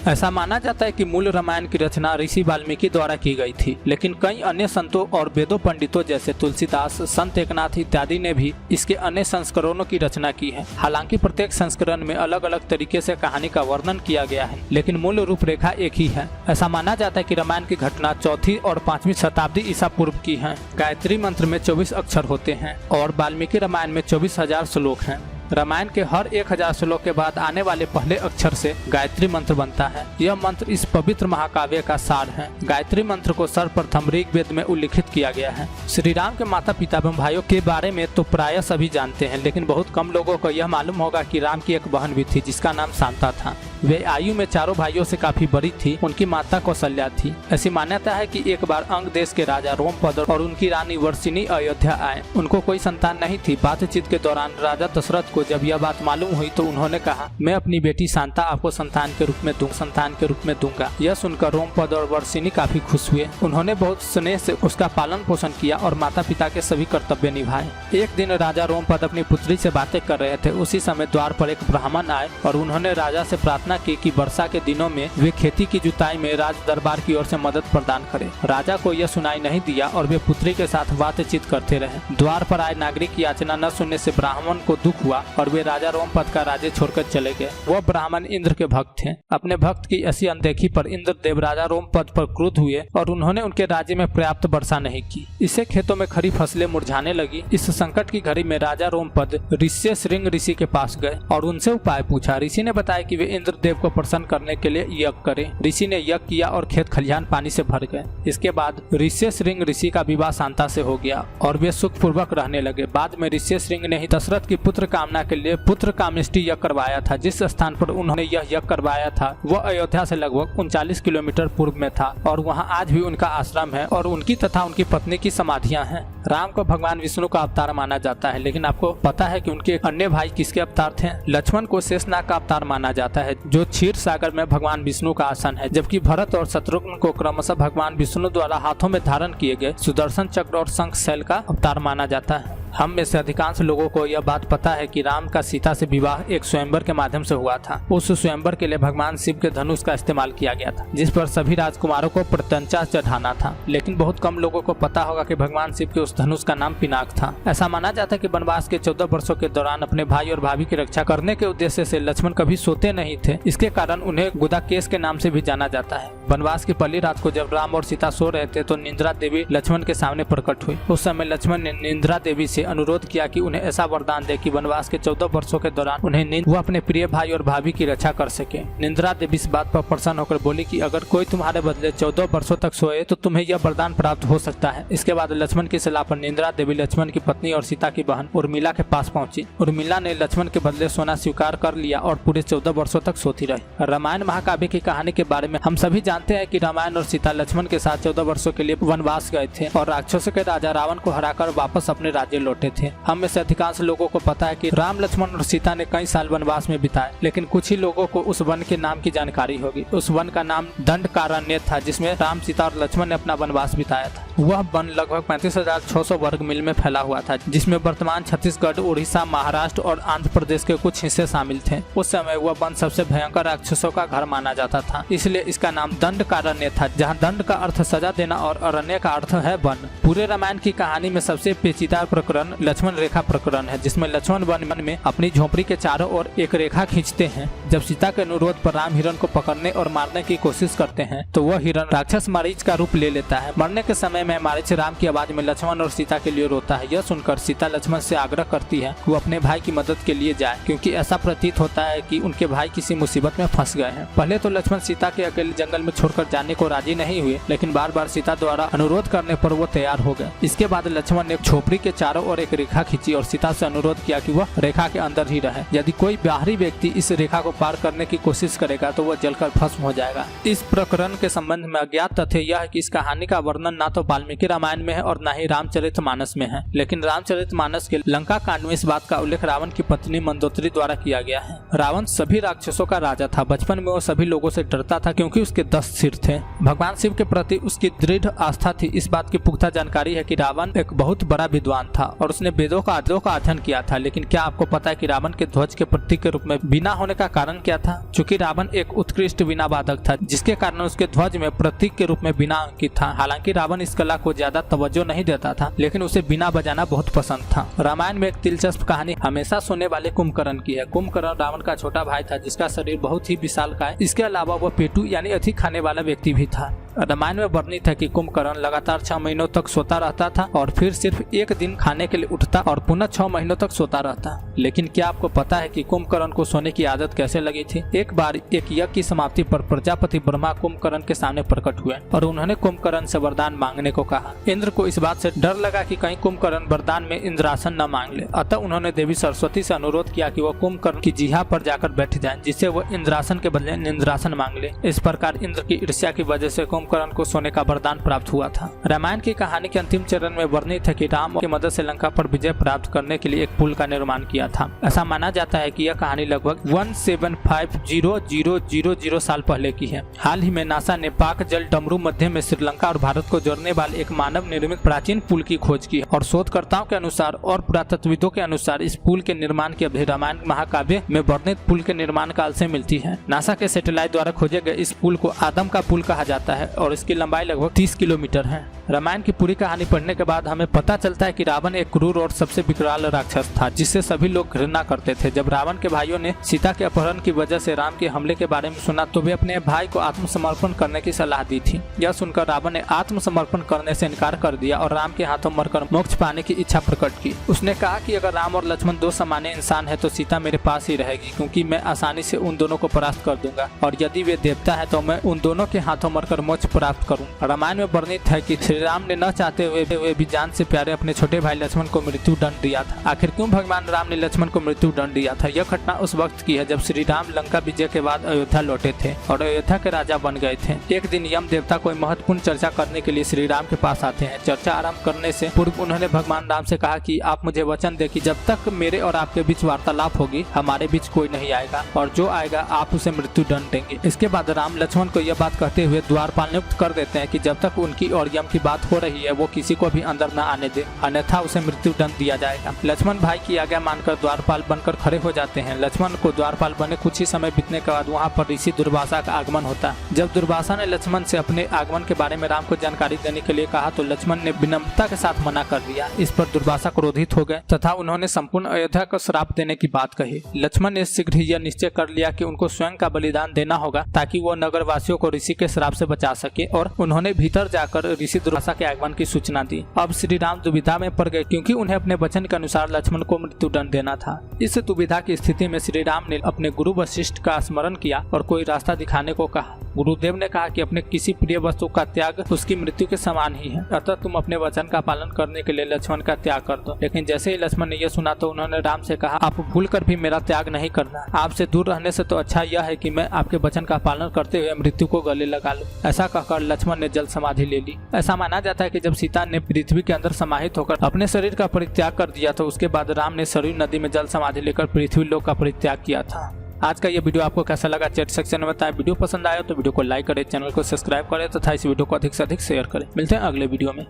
ऐसा माना जाता है कि मूल रामायण की रचना ऋषि वाल्मीकि द्वारा की गई थी, लेकिन कई अन्य संतों और वेदों पंडितों जैसे तुलसीदास, संत एकनाथ इत्यादि ने भी इसके अन्य संस्करणों की रचना की है। हालांकि प्रत्येक संस्करण में अलग अलग तरीके से कहानी का वर्णन किया गया है, लेकिन मूल रूपरेखा एक ही है। ऐसा माना जाता है कि रामायण की घटना 4वीं और 5वीं शताब्दी ईसा पूर्व की है। गायत्री मंत्र में 24 अक्षर होते हैं और वाल्मीकि रामायण में 24,000 श्लोक हैं। रामायण के हर 1000 श्लोक के बाद आने वाले पहले अक्षर से गायत्री मंत्र बनता है। यह मंत्र इस पवित्र महाकाव्य का सार है। गायत्री मंत्र को सर्वप्रथम ऋग्वेद में उल्लिखित किया गया है। श्री राम के माता पिता एवं भाइयों के बारे में तो प्रायः सभी जानते हैं, लेकिन बहुत कम लोगों को यह मालूम होगा कि राम की एक बहन भी थी जिसका नाम शांता था। वे आयु में चारों भाइयों से काफी बड़ी थी। उनकी माता कौशल्या थी। ऐसी मान्यता है कि एक बार अंग देश के राजा रोमपद और उनकी रानी वर्षिनी अयोध्या आए। उनको कोई संतान नहीं थी। बातचीत के दौरान राजा दशरथ को जब यह बात मालूम हुई तो उन्होंने कहा, मैं अपनी बेटी शांता आपको संतान के रूप में दूंगा। यह सुनकर रोमपद और वर्षिनी काफी खुश हुए। उन्होंने बहुत स्नेह से उसका पालन पोषण किया और माता पिता के सभी कर्तव्य निभाए। एक दिन राजा रोमपद अपनी पुत्री से बातें कर रहे थे। उसी समय द्वार पर एक ब्राह्मण आए और उन्होंने राजा से प्रार्थना की कि वर्षा के दिनों में वे खेती की जुताई में राज दरबार की ओर से मदद प्रदान करें। राजा को यह सुनाई नहीं दिया और वे पुत्री के साथ बातचीत करते रहे। द्वार पर आए नागरिक की याचना न सुनने से ब्राह्मण को दुख हुआ और वे राजा रोमपद का राज्य छोड़कर चले गए। वह ब्राह्मण इंद्र के भक्त थे। अपने भक्त की ऐसी अनदेखी पर इंद्रदेव राजा रोमपद पर क्रुद्ध हुए और उन्होंने उनके राज्य में पर्याप्त वर्षा नहीं की। इससे खेतों में खड़ी फसलें मुरझाने लगी। इस संकट की घड़ी में राजा रोमपद ऋष्यशृंग ऋषि के पास गए और उनसे उपाय पूछा। ऋषि ने बताया कि वे इंद्रदेव को प्रसन्न करने के लिए यज्ञ करें। ऋषि ने यज्ञ किया और खेत खलिहान पानी से भर गए। इसके बाद ऋष्यशृंग ऋषि का विवाह शांता से हो गया और वे सुखपूर्वक रहने लगे। बाद में ऋष्यशृंग ने ही दशरथ की पुत्र कामना के लिए पुत्र कामेष्टि यज्ञ करवाया था। जिस स्थान पर उन्होंने यह यज्ञ करवाया था वह अयोध्या से लगभग 39 किलोमीटर पूर्व में था और वहाँ आज भी उनका आश्रम है और उनकी तथा उनकी पत्नी की समाधियाँ हैं। राम को भगवान विष्णु का अवतार माना जाता है, लेकिन आपको पता है कि उनके अन्य भाई किसके अवतार थे? लक्ष्मण को शेषनाग का अवतार माना जाता है जो क्षीर सागर में भगवान विष्णु का आसन है, जबकि भरत और शत्रुघ्न को क्रमशः भगवान विष्णु द्वारा हाथों में धारण किए गए सुदर्शन चक्र और शंख शैल का अवतार माना जाता है। हम में से अधिकांश लोगों को यह बात पता है कि राम का सीता से विवाह एक स्वयंवर के माध्यम से हुआ था। उस स्वयंवर के लिए भगवान शिव के धनुष का इस्तेमाल किया गया था, जिस पर सभी राजकुमारों को प्रत्यंचा चढ़ाना था। लेकिन बहुत कम लोगों को पता होगा कि भगवान शिव के उस धनुष का नाम पिनाक था। ऐसा माना जाता है कि वनवास के 14 वर्षों के दौरान अपने भाई और भाभी की रक्षा करने के उद्देश्य से लक्ष्मण कभी सोते नहीं थे। इसके कारण उन्हें गुदाकेश के नाम से भी जाना जाता है। वनवास की पहली रात को जब राम और सीता सो रहे थे तो निंद्रा देवी लक्ष्मण के सामने प्रकट हुई। उस समय लक्ष्मण ने निंद्रा देवी से अनुरोध किया कि उन्हें ऐसा वरदान दे कि वनवास के 14 वर्षों के दौरान उन्हें वो अपने प्रिय भाई और भाभी की रक्षा कर सके। निंद्रा देवी इस बात पर प्रसन्न होकर बोली कि अगर कोई तुम्हारे बदले 14 वर्षों तक सोए तो तुम्हें यह वरदान प्राप्त हो सकता है। इसके बाद लक्ष्मण की सलाह पर निंद्रा देवी लक्ष्मण की पत्नी और सीता की बहन उर्मिला के पास पहुंची। उर्मिला ने लक्ष्मण के बदले सोना स्वीकार कर लिया और पूरे 14 वर्षों तक सोती रही। रामायण महाकाव्य की कहानी के बारे में हम सभी जानते हैं कि रामायण और सीता लक्ष्मण के साथ 14 वर्षों के लिए वनवास गए थे और राक्षसों के राजा रावण को हराकर वापस अपने राज्य लौटे थे। हम में से अधिकांश लोगों को पता है कि राम, लक्ष्मण और सीता ने कई साल वनवास में बिताए, लेकिन कुछ ही लोगों को उस वन के नाम की जानकारी होगी। उस वन का नाम दंडकारण्य था, जिसमें राम, सीता और लक्ष्मण ने अपना वनवास बिताया था। वह वन लगभग 35,600 वर्ग मील में फैला हुआ था, जिसमें वर्तमान छत्तीसगढ़, उड़ीसा, महाराष्ट्र और आंध्र प्रदेश के कुछ हिस्से शामिल थे। उस समय वह वन सबसे भयंकर राक्षसों का घर माना जाता था, इसलिए इसका नाम दंडकारण्य था, जहाँ दंड का अर्थ सजा देना और अरण्य का अर्थ है वन। पूरे रामायण की कहानी में सबसे पेचीदा प्रकरण लक्ष्मण रेखा प्रकरण है, जिसमें लक्ष्मण वन में अपनी झोपड़ी के चारों ओर एक रेखा खींचते हैं। जब सीता के अनुरोध पर राम हिरण को पकड़ने और मारने की कोशिश करते हैं तो वह हिरण राक्षस मारीच का रूप ले लेता है। मरने के समय में मारीच राम की आवाज में लक्ष्मण और सीता के लिए रोता है। यह सुनकर सीता लक्ष्मण से आग्रह करती है कि वो अपने भाई की मदद के लिए जाए, क्योंकि ऐसा प्रतीत होता है कि उनके भाई किसी मुसीबत में फंस गए हैं। पहले तो लक्ष्मण सीता के अकेले जंगल में छोड़कर जाने को राजी नहीं हुए, लेकिन बार बार सीता द्वारा अनुरोध करने पर वो तैयार हो गए। इसके बाद लक्ष्मण ने झोपड़ी के चारों ओर एक रेखा खींची और सीता से अनुरोध किया कि वह रेखा के अंदर ही रहे। यदि कोई बाहरी व्यक्ति इस रेखा को पार करने की कोशिश करेगा तो वह जलकर भस्म हो जाएगा। इस प्रकरण के संबंध में अज्ञात तथ्य यह है कि इस कहानी का वर्णन ना तो वाल्मीकि रामायण में है और न ही रामचरितमानस में है, लेकिन रामचरितमानस के लंका कांड में इस बात का उल्लेख रावण की पत्नी मंदोदरी द्वारा किया गया है। रावण सभी राक्षसों का राजा था। बचपन में वो सभी लोगों से डरता था क्योंकि उसके 10 सिर थे। भगवान शिव के प्रति उसकी दृढ़ आस्था थी। इस बात की पुख्ता जानकारी है कि रावण एक बहुत बड़ा विद्वान था और उसने वेदों का अध्ययन किया था। लेकिन क्या आपको पता है कि रावण के ध्वज के प्रतीक के रूप में बिना होने का कारण कारण क्या था? चूंकि रावण एक उत्कृष्ट वीणा वादक था, जिसके कारण उसके ध्वज में प्रतीक के रूप में वीणा अंकित था। हालांकि रावण इस कला को ज्यादा तवज्जो नहीं देता था, लेकिन उसे वीणा बजाना बहुत पसंद था। रामायण में एक दिलचस्प कहानी हमेशा सोने वाले कुंभकर्ण की है। कुंभकर्ण रावण का छोटा भाई था, जिसका शरीर बहुत ही विशालकाय, इसके अलावा वह पेटू यानी अधिक खाने वाला व्यक्ति भी था। रामायण में वर्णित है कि कुंभकर्ण लगातार 6 महीनों तक सोता रहता था और फिर सिर्फ एक दिन खाने के लिए उठता और पुनः 6 महीनों तक सोता रहता। लेकिन क्या आपको पता है कि कुंभकर्ण को सोने की आदत कैसे लगी थी? एक बार एक यज्ञ की समाप्ति पर प्रजापति ब्रह्मा कुंभकर्ण के सामने प्रकट हुए और उन्होंने कुंभकर्ण से वरदान मांगने को कहा। इंद्र को इस बात से डर लगा कि कहीं कुंभकर्ण वरदान में इंद्रासन न मांग ले, अतः उन्होंने देवी सरस्वती से अनुरोध किया कि वह कुंभकर्ण की जिह्वा पर जाकर बैठ जाएं, जिससे वह इंद्रासन के बदले निंद्रासन मांग ले। इस प्रकार इंद्र की ईर्ष्या की वजह से कुंभकर्ण को सोने का वरदान प्राप्त हुआ था। रामायण की कहानी के अंतिम चरण में वर्णित है कि राम की मदद से लंका पर विजय प्राप्त करने के लिए एक पुल का निर्माण किया था। ऐसा माना जाता है कि यह कहानी लगभग 175,000 साल पहले की है। हाल ही में नासा ने पाक जल डमरू मध्य में श्रीलंका और भारत को जोड़ने वाले एक मानव निर्मित प्राचीन पुल की खोज की और शोधकर्ताओं के अनुसार और पुरातत्वविदों के अनुसार इस पुल के निर्माण की अवधि रामायण महाकाव्य में वर्णित पुल के निर्माण काल से मिलती है। नासा के सैटेलाइट द्वारा खोजे गए इस पुल को आदम का पुल कहा जाता है और इसकी लंबाई लगभग 30 किलोमीटर है। रामायण की पूरी कहानी पढ़ने के बाद हमें पता चलता है कि रावण एक क्रूर और सबसे विकराल राक्षस था, जिससे सभी लोग घृणा करते थे। जब रावण के भाइयों ने सीता के अपहरण की वजह से राम के हमले के बारे में सुना तो वे अपने भाई को आत्मसमर्पण करने की सलाह दी थी। यह सुनकर रावण ने आत्मसमर्पण करने से इनकार कर दिया और राम के हाथों मरकर मोक्ष पाने की इच्छा प्रकट की। उसने कहा कि अगर राम और लक्ष्मण दो सामान्य इंसान है तो सीता मेरे पास ही रहेगी, क्योंकि मैं आसानी से उन दोनों को परास्त कर दूंगा, और यदि वे देवता है तो मैं उन दोनों के हाथों मरकर मोक्ष प्राप्त करूं। रामायण में वर्णित है कि श्री राम ने न चाहते हुए भी जान से प्यारे अपने छोटे भाई लक्ष्मण को मृत्यु दंड दिया था। आखिर क्यों भगवान राम ने लक्ष्मण को मृत्यु दंड दिया था? यह घटना उस वक्त की है जब श्री राम लंका विजय के बाद अयोध्या लौटे थे और अयोध्या के राजा बन गए थे। एक दिन यम देवता कोई महत्वपूर्ण चर्चा करने के लिए श्री राम के पास आते हैं। चर्चा आरंभ करने से पूर्व उन्होंने भगवान राम से कहा कि आप मुझे वचन दे कि जब तक मेरे और आपके बीच वार्तालाप होगी हमारे बीच कोई नहीं आएगा, और जो आएगा आप उसे मृत्यु दंड देंगे। इसके बाद राम लक्ष्मण को यह बात कहते हुए द्वारपाल नियुक्त कर देते हैं कि जब तक उनकी और यम की बात हो रही है वो किसी को भी अंदर न आने दे, अन्यथा उसे मृत्यु दंड दिया जाएगा। लक्ष्मण भाई की आज्ञा मानकर द्वारपाल बनकर खड़े हो जाते हैं। लक्ष्मण को द्वारपाल बने कुछ ही समय बीतने के बाद वहाँ पर ऋषि दुर्वासा का आगमन होता है। जब दुर्वासा ने लक्ष्मण से अपने आगमन के बारे में राम को जानकारी देने के लिए कहा तो लक्ष्मण ने विनम्रता के साथ मना कर दिया। इस पर दुर्वासा क्रोधित हो गए तथा उन्होंने संपूर्ण अयोध्या को श्राप देने की बात कही। लक्ष्मण ने शीघ्र ही यह निश्चय कर लिया कि उनको स्वयं का बलिदान देना होगा ताकि वो नगरवासियों को ऋषि के श्राप से बचा सके, और उन्होंने भीतर जाकर ऋषि दुर्वासा के आगमन की सूचना दी। अब श्री राम दुविधा में पड़ गए, क्योंकि उन्हें अपने वचन के अनुसार लक्ष्मण को मृत्यु दंड देना था। इस दुविधा की स्थिति में श्री राम ने अपने गुरु वशिष्ठ का स्मरण किया और कोई रास्ता दिखाने को कहा। गुरुदेव ने कहा कि अपने किसी प्रिय वस्तु का त्याग उसकी मृत्यु के समान ही है, अतः तुम अपने वचन का पालन करने के लिए लक्ष्मण का त्याग कर दो। लेकिन जैसे ही लक्ष्मण ने यह सुना तो उन्होंने राम से कहा, आप भूलकर भी मेरा त्याग नहीं करना। आपसे दूर रहने से तो अच्छा यह है कि मैं आपके वचन का पालन करते हुए मृत्यु को गले लगा लूं। ऐसा कहकर लक्ष्मण ने जल समाधि ले ली। ऐसा माना जाता है कि जब सीता ने पृथ्वी के अंदर समाहित होकर अपने शरीर का परित्याग कर दिया तो उसके बाद राम ने सरयू नदी में जल समाधि लेकर पृथ्वी लोक का परित्याग किया था। आज का ये वीडियो आपको कैसा लगा चैट सेक्शन में बताएं। वीडियो पसंद आया तो वीडियो को लाइक करें, चैनल को सब्सक्राइब करें तथा इस वीडियो को अधिक से अधिक शेयर करें। मिलते हैं अगले वीडियो में।